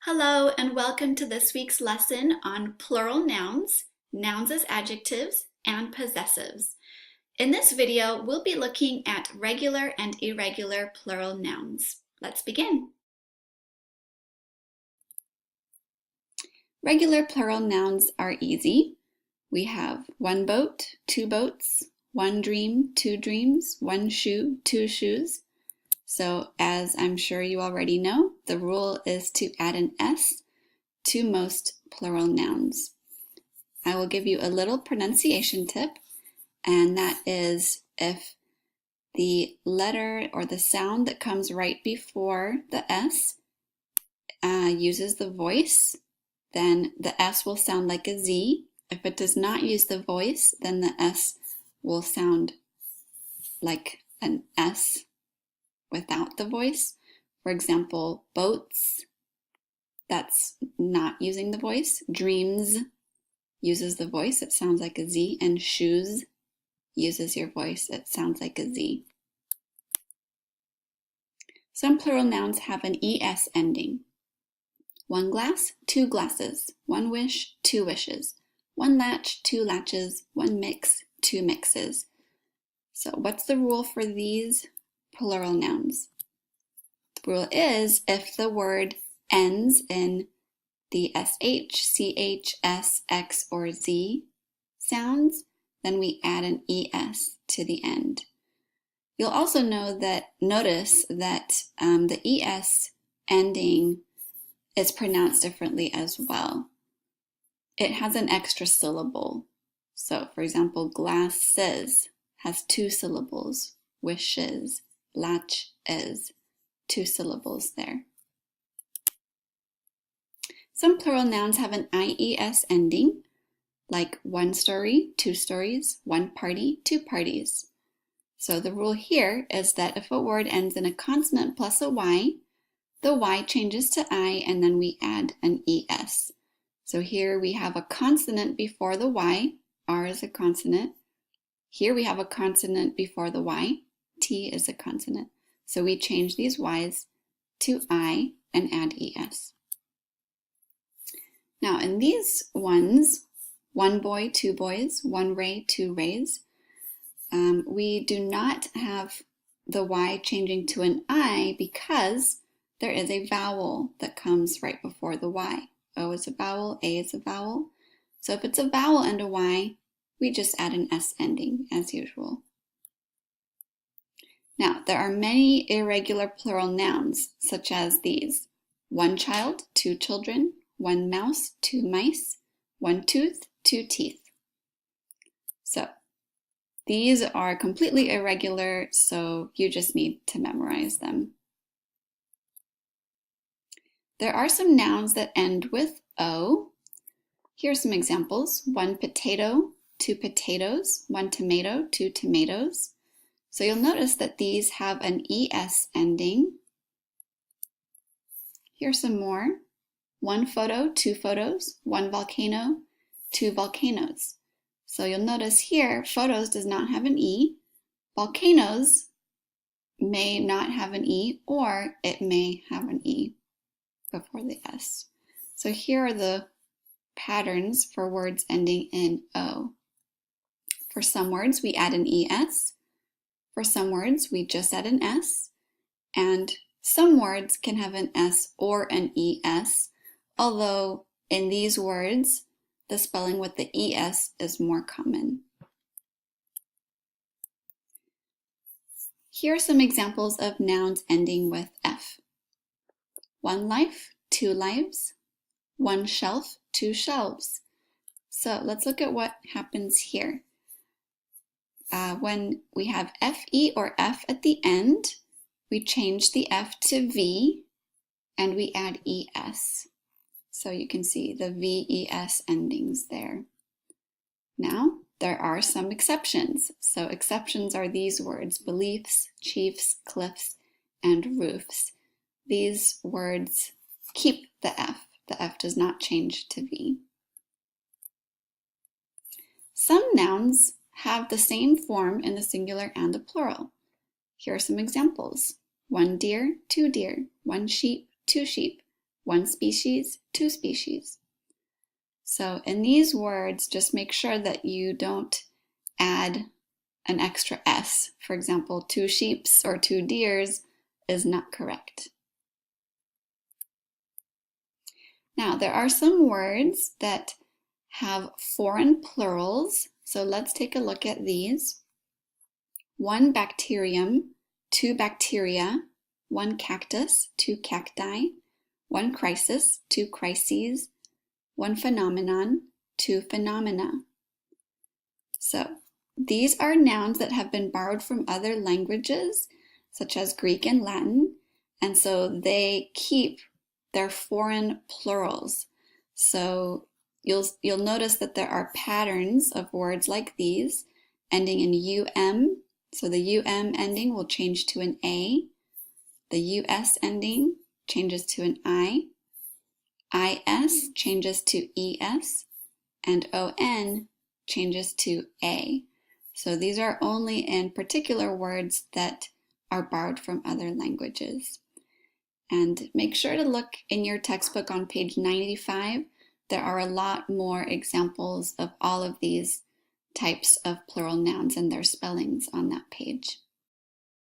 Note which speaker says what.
Speaker 1: Hello and welcome to this week's lesson on plural nouns, nouns as adjectives, and possessives. In this video, we'll be looking at regular and irregular plural nouns. Let's begin. Regular plural nouns are easy. We have one boat, two boats, one dream, two dreams, one shoe, two shoes. So as I'm sure you already know, the rule is to add an S to most plural nouns. I will give you a little pronunciation tip, and that is if the letter or the sound that comes right before the S uses the voice, then the S will sound like a Z. If it does not use the voice, then the S will sound like an S without the voice. For example, boats, that's not using the voice. Dreams uses the voice, it sounds like a Z. And shoes uses your voice, it sounds like a Z. Some plural nouns have an ES ending. One glass, two glasses. One wish, two wishes. One latch, two latches. One mix, two mixes. So what's the rule for these plural nouns? The rule is if the word ends in the SH, CH, S, X, or Z sounds, then we add an ES to the end. You'll also notice that the ES ending is pronounced differently as well. It has an extra syllable. So for example, glasses has two syllables. Wishes, latch is, two syllables there. Some plural nouns have an IES ending, like one story, two stories, one party, two parties. So the rule here is that if a word ends in a consonant plus a Y, the Y changes to I and then we add an ES. So here we have a consonant before the Y, R is a consonant. Here we have a consonant before the Y, T is a consonant. So we change these Y's to I and add ES. Now in these ones, one boy, two boys, one ray, two rays, we do not have the Y changing to an I because there is a vowel that comes right before the Y. O is a vowel, A is a vowel. So if it's a vowel and a Y, we just add an S ending as usual. Now, there are many irregular plural nouns, such as these. One child, two children, one mouse, two mice, one tooth, two teeth. So, these are completely irregular, so you just need to memorize them. There are some nouns that end with O. Here are some examples. One potato, two potatoes, one tomato, two tomatoes. So you'll notice that these have an ES ending. Here's some more. One photo, two photos, one volcano, two volcanoes. So you'll notice here, photos does not have an E. Volcanoes may not have an E, or it may have an E before the S. So here are the patterns for words ending in O. For some words, we add an ES. For some words, we just add an S, and some words can have an S or an ES, although in these words, the spelling with the ES is more common. Here are some examples of nouns ending with F. One life, two lives, one shelf, two shelves. So let's look at what happens here. When we have FE or F at the end, we change the F to V and we add ES. So you can see the VES endings there. Now, there are some exceptions. So exceptions are these words: beliefs, chiefs, cliffs, and roofs. These words keep the F. The F does not change to V. Some nouns have the same form in the singular and the plural. Here are some examples. One deer, two deer, one sheep, two sheep, one species, two species. So in these words, just make sure that you don't add an extra S. For example, two sheeps or two deers is not correct. Now, there are some words that have foreign plurals, so let's take a look at these. One bacterium, two bacteria, one cactus, two cacti, one crisis, two crises, one phenomenon, two phenomena. So these are nouns that have been borrowed from other languages, such as Greek and Latin, and so they keep their foreign plurals. So you'll notice that there are patterns of words like these ending in um. So the ending will change to an a. The us ending changes to an I. Is changes to es, and on changes to a. So these are only in particular words that are borrowed from other languages. And make sure to look in your textbook on page 95. There are a lot more examples of all of these types of plural nouns and their spellings on that page.